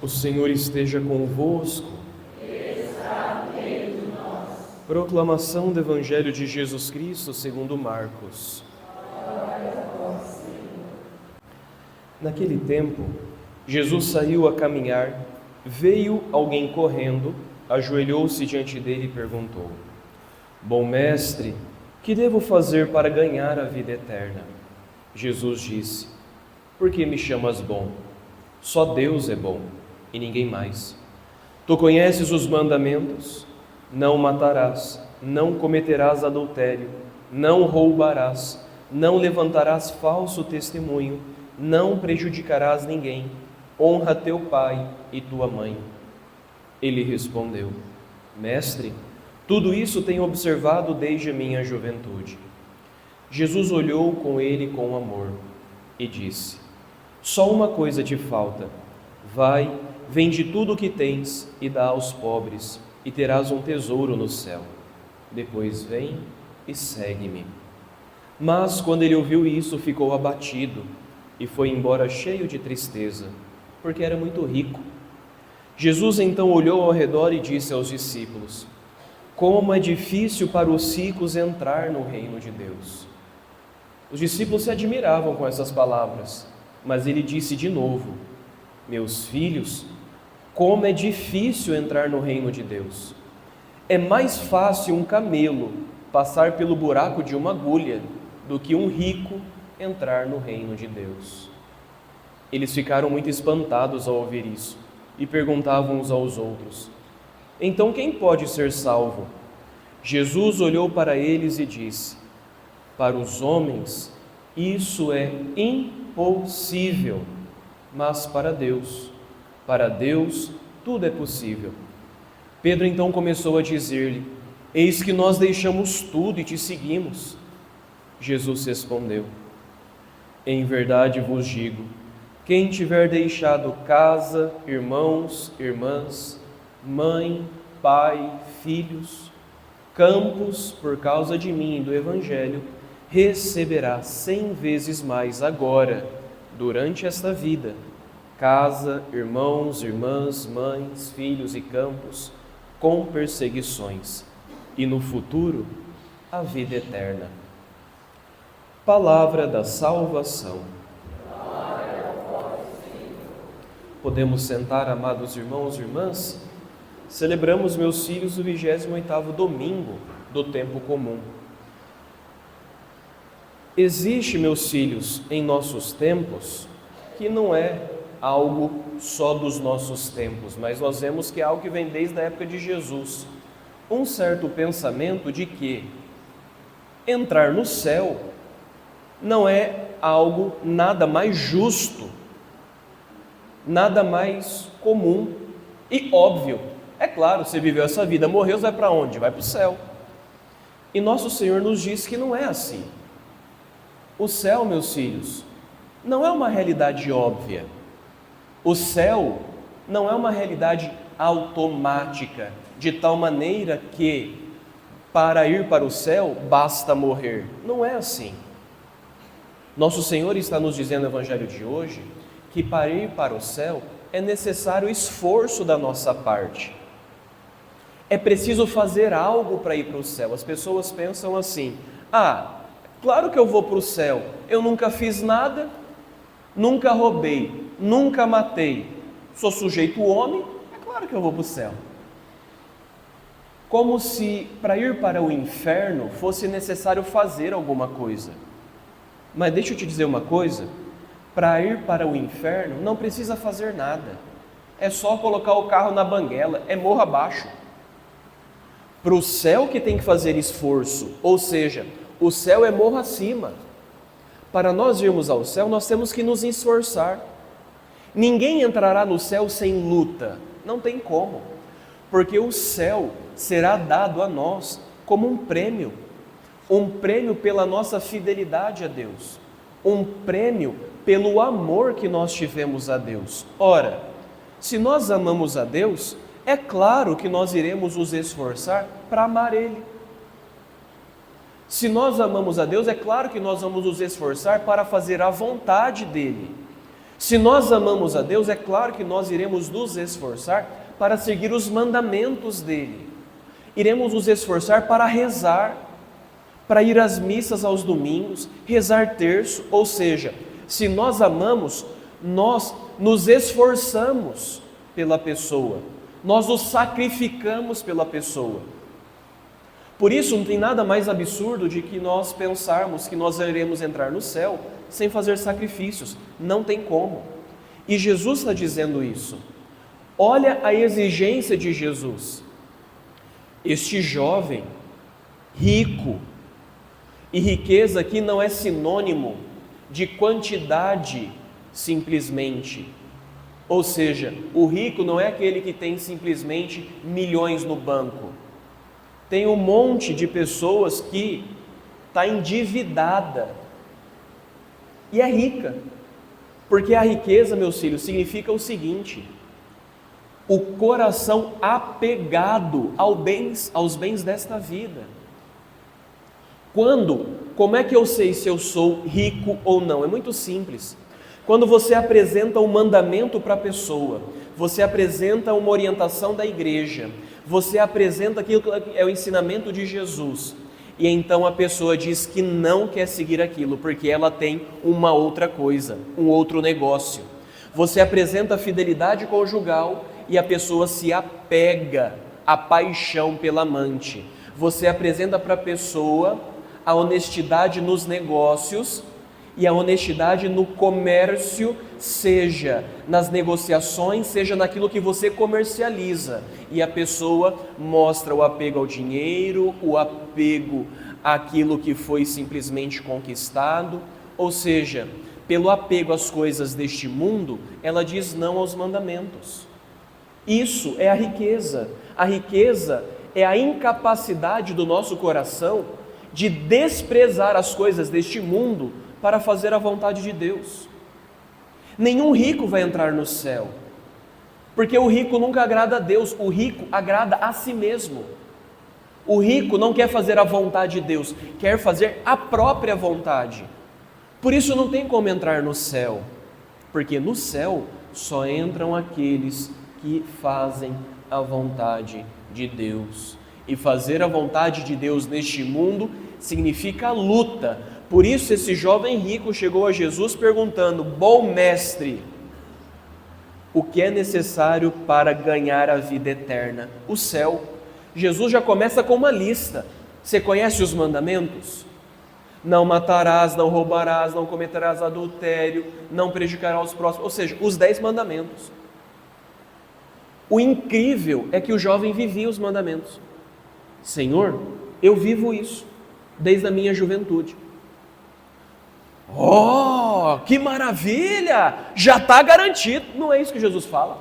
O Senhor esteja convosco. Está no meio de nós. Proclamação do Evangelho de Jesus Cristo segundo Marcos. Glória a vós, Senhor. Naquele tempo, Jesus saiu a caminhar, veio alguém correndo, ajoelhou-se diante dele e perguntou: Bom mestre, que devo fazer para ganhar a vida eterna? Jesus disse: Por que me chamas bom? Só Deus é bom e ninguém mais. Tu conheces os mandamentos: não matarás, não cometerás adultério, não roubarás, não levantarás falso testemunho, não prejudicarás ninguém, honra teu pai e tua mãe. Ele respondeu: Mestre, tudo isso tenho observado desde a minha juventude. Jesus olhou com ele com amor e disse: Só uma coisa te falta. Vai, vende tudo o que tens e dá aos pobres, e terás um tesouro no céu. Depois vem e segue-me. Mas quando ele ouviu isso, ficou abatido e foi embora cheio de tristeza, porque era muito rico. Jesus então olhou ao redor e disse aos discípulos: Como é difícil para os ricos entrar no reino de Deus. Os discípulos se admiravam com essas palavras, mas ele disse de novo: Meus filhos, como é difícil entrar no reino de Deus. É mais fácil um camelo passar pelo buraco de uma agulha do que um rico entrar no reino de Deus. Eles ficaram muito espantados ao ouvir isso e perguntavam uns aos outros: Então quem pode ser salvo? Jesus olhou para eles e disse: Para os homens isso é impossível, mas para Deus tudo é possível. Pedro então começou a dizer-lhe: Eis que nós deixamos tudo e te seguimos. Jesus respondeu: Em verdade vos digo, quem tiver deixado casa, irmãos, irmãs, mãe, pai, filhos, campos, por causa de mim e do Evangelho, receberá 100 vezes mais agora, durante esta vida, casa, irmãos, irmãs, mães, filhos e campos, com perseguições, e no futuro, a vida eterna. Palavra da salvação. Glória a vós, Senhor. Podemos sentar, amados irmãos e irmãs? Celebramos, meus filhos, o 28º domingo do tempo comum. Existe, meus filhos, em nossos tempos, que não é algo só dos nossos tempos, mas nós vemos que é algo que vem desde a época de Jesus. Um certo pensamento de que entrar no céu não é algo nada mais justo, nada mais comum e óbvio. É claro, você viveu essa vida, morreu, você vai para onde? Vai para o céu. E nosso Senhor nos diz que não é assim. O céu, meus filhos, não é uma realidade óbvia. O céu não é uma realidade automática, de tal maneira que para ir para o céu basta morrer. Não é assim. Nosso Senhor está nos dizendo no Evangelho de hoje que para ir para o céu é necessário esforço da nossa parte. É preciso fazer algo para ir para o céu. As pessoas pensam assim: claro que eu vou para o céu, eu nunca fiz nada, nunca roubei, nunca matei, sou sujeito homem, é claro que eu vou para o céu. Como se para ir para o inferno fosse necessário fazer alguma coisa. Mas deixa eu te dizer uma coisa: para ir para o inferno não precisa fazer nada, é só colocar o carro na banguela, é morro abaixo. Para o céu que tem que fazer esforço, ou seja, o céu é morro acima. Para nós irmos ao céu, nós temos que nos esforçar. Ninguém entrará no céu sem luta, não tem como, porque o céu será dado a nós como um prêmio pela nossa fidelidade a Deus, um prêmio pelo amor que nós tivemos a Deus. Ora, se nós amamos a Deus, é claro que nós iremos nos esforçar para amar Ele. Se nós amamos a Deus, é claro que nós vamos nos esforçar para fazer a vontade dEle. Se nós amamos a Deus, é claro que nós iremos nos esforçar para seguir os mandamentos dele. Iremos nos esforçar para rezar, para ir às missas aos domingos, rezar terço, ou seja, se nós amamos, nós nos esforçamos pela pessoa, nós nos sacrificamos pela pessoa. Por isso não tem nada mais absurdo de que nós pensarmos que nós iremos entrar no céu sem fazer sacrifícios. Não tem como. E Jesus está dizendo isso. Olha a exigência de Jesus. Este jovem, rico, e riqueza aqui não é sinônimo de quantidade simplesmente. Ou seja, o rico não é aquele que tem simplesmente milhões no banco. Tem um monte de pessoas que está endividada e é rica. Porque a riqueza, meus filhos, significa o seguinte: o coração apegado aos bens desta vida. Como é que eu sei se eu sou rico ou não? É muito simples. Quando você apresenta um mandamento para a pessoa, você apresenta uma orientação da igreja, você apresenta aquilo que é o ensinamento de Jesus, e então a pessoa diz que não quer seguir aquilo, porque ela tem uma outra coisa, um outro negócio. Você apresenta a fidelidade conjugal e a pessoa se apega à paixão pela amante. Você apresenta para a pessoa a honestidade nos negócios e a honestidade no comércio, seja nas negociações, seja naquilo que você comercializa. E a pessoa mostra o apego ao dinheiro, o apego àquilo que foi simplesmente conquistado, ou seja, pelo apego às coisas deste mundo, ela diz não aos mandamentos. Isso é a riqueza. A riqueza é a incapacidade do nosso coração de desprezar as coisas deste mundo para fazer a vontade de Deus. Nenhum rico vai entrar no céu, porque o rico nunca agrada a Deus, o rico agrada a si mesmo. O rico não quer fazer a vontade de Deus, quer fazer a própria vontade. Por isso não tem como entrar no céu, porque no céu só entram aqueles que fazem a vontade de Deus. E fazer a vontade de Deus neste mundo significa luta. Por isso esse jovem rico chegou a Jesus perguntando: bom mestre, o que é necessário para ganhar a vida eterna? O céu. Jesus já começa com uma lista. Você conhece os mandamentos? Não matarás, não roubarás, não cometerás adultério, não prejudicarás os próximos, ou seja, os 10 mandamentos. O incrível é que o jovem vivia os mandamentos. Senhor, eu vivo isso desde a minha juventude. Oh, que maravilha! Já está garantido. Não é isso que Jesus fala.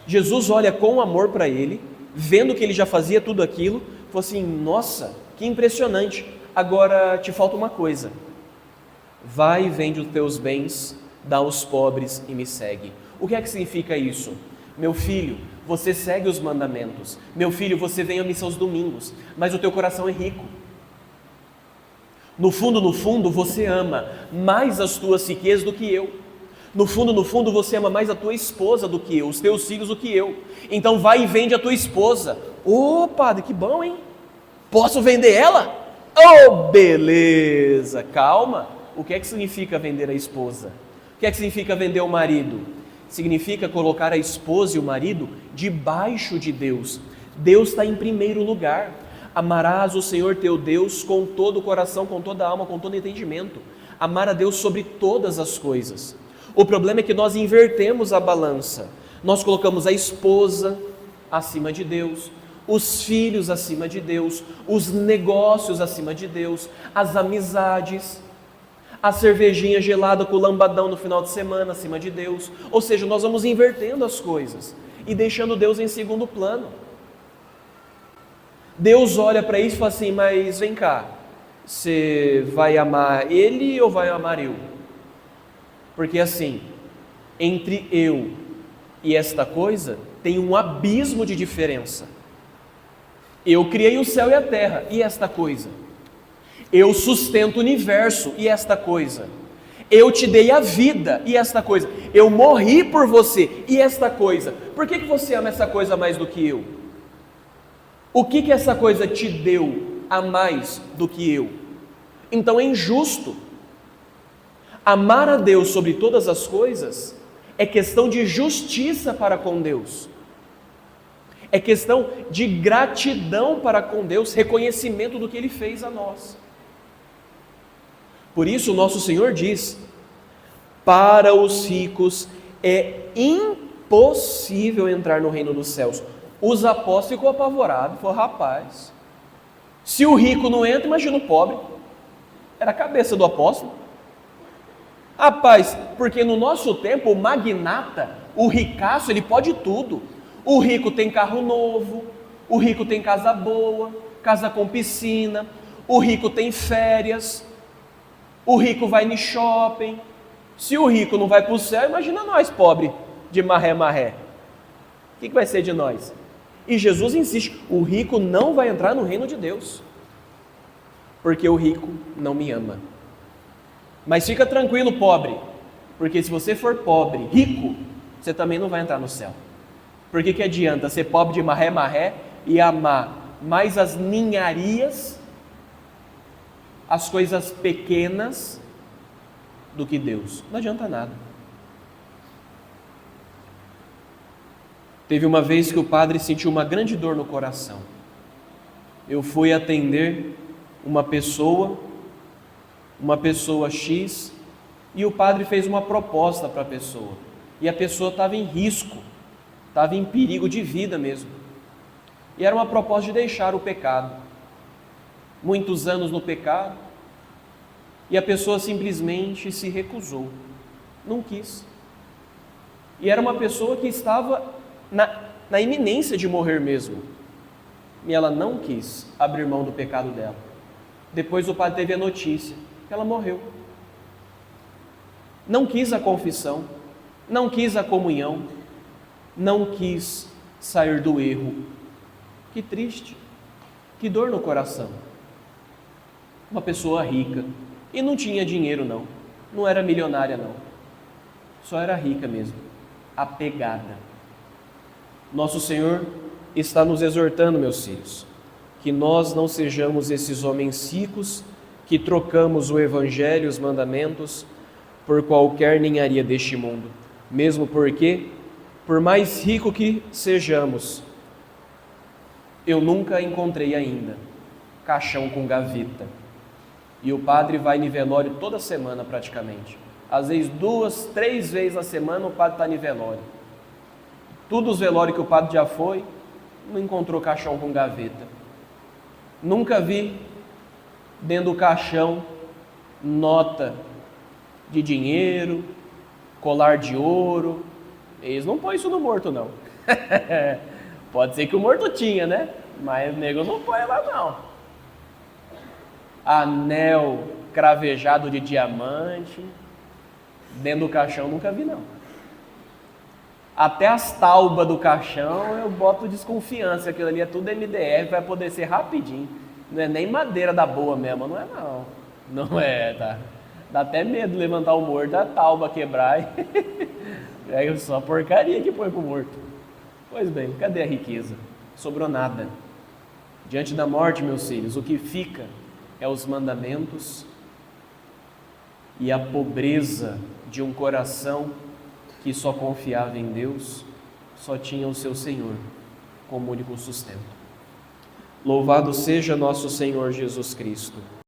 Jesus olha com amor para ele, vendo que ele já fazia tudo aquilo, falou assim: nossa, que impressionante. Agora te falta uma coisa. Vai e vende os teus bens, dá aos pobres e me segue. O que é que significa isso? Meu filho, você segue os mandamentos. Meu filho, você vem à missa aos domingos, mas o teu coração é rico. No fundo, você ama mais as tuas riquezas do que eu. No fundo, você ama mais a tua esposa do que eu, os teus filhos do que eu. Então vai e vende a tua esposa. Ô, padre, que bom, hein? Posso vender ela? Oh, beleza! Calma. O que é que significa vender a esposa? O que é que significa vender o marido? Significa colocar a esposa e o marido debaixo de Deus. Deus está em primeiro lugar. Amarás o Senhor teu Deus com todo o coração, com toda a alma, com todo o entendimento. Amar a Deus sobre todas as coisas. O problema é que nós invertemos a balança. Nós colocamos a esposa acima de Deus, os filhos acima de Deus, os negócios acima de Deus, as amizades, a cervejinha gelada com o lambadão no final de semana acima de Deus. Ou seja, nós vamos invertendo as coisas e deixando Deus em segundo plano. Deus olha para isso e fala assim: mas vem cá, você vai amar ele ou vai amar eu? Porque assim, entre eu e esta coisa tem um abismo de diferença. Eu criei o céu e a terra, e esta coisa? Eu sustento o universo, e esta coisa? Eu te dei a vida, e esta coisa. Eu morri por você, e esta coisa. Por que você ama essa coisa mais do que eu? O que essa coisa te deu a mais do que eu? Então é injusto. Amar a Deus sobre todas as coisas é questão de justiça para com Deus. É questão de gratidão para com Deus, reconhecimento do que Ele fez a nós. Por isso o nosso Senhor diz: para os ricos é impossível entrar no reino dos céus. Os apóstolos ficou apavorados, falou: rapaz, se o rico não entra, imagina o pobre. Era a cabeça do apóstolo. Rapaz, porque no nosso tempo o magnata, o ricaço, ele pode tudo. O rico tem carro novo, o rico tem casa boa, casa com piscina, o rico tem férias, o rico vai no shopping. Se o rico não vai para o céu, imagina nós, pobre, de marré. O que vai ser de nós? E Jesus insiste: o rico não vai entrar no reino de Deus, porque o rico não me ama. Mas fica tranquilo, pobre, porque se você for pobre, rico, você também não vai entrar no céu. Por que adianta ser pobre de marré e amar mais as ninharias, as coisas pequenas, do que Deus? Não adianta nada. Teve uma vez que o padre sentiu uma grande dor no coração. Eu fui atender uma pessoa X, e o padre fez uma proposta para a pessoa, e a pessoa estava em risco, estava em perigo de vida mesmo, e era uma proposta de deixar o pecado, muitos anos no pecado, e a pessoa simplesmente se recusou, não quis, e era uma pessoa que estava na iminência de morrer mesmo, e ela não quis abrir mão do pecado dela. Depois o padre teve a notícia que ela morreu. Não quis a confissão, não quis a comunhão, não quis sair do erro. Que triste, que dor no coração. Uma pessoa rica, e não tinha dinheiro não era milionária não, só era rica mesmo, apegada. Nosso Senhor está nos exortando, meus filhos, que nós não sejamos esses homens ricos que trocamos o Evangelho e os mandamentos por qualquer ninharia deste mundo, mesmo porque, por mais rico que sejamos, eu nunca encontrei ainda caixão com gaveta, e o padre vai em velório toda semana praticamente, às vezes 2, 3 vezes na semana o padre está em velório. Todos os velórios que o padre já foi, não encontrou caixão com gaveta. Nunca vi dentro do caixão nota de dinheiro, colar de ouro. Eles não põem isso no morto não. Pode ser que o morto tinha, né? Mas o nego não põe lá não. Anel cravejado de diamante dentro do caixão nunca vi não. Até as taubas do caixão eu boto desconfiança, aquilo ali é tudo MDF, vai poder ser rapidinho. Não é nem madeira da boa mesmo, não é não. Não é, tá? Dá até medo de levantar o morto, a tauba quebrar e... é só porcaria que põe pro morto. Pois bem, cadê a riqueza? Sobrou nada. Diante da morte, meus filhos, o que fica é os mandamentos e a pobreza de um coração que só confiava em Deus, só tinha o seu Senhor como único sustento. Louvado seja nosso Senhor Jesus Cristo.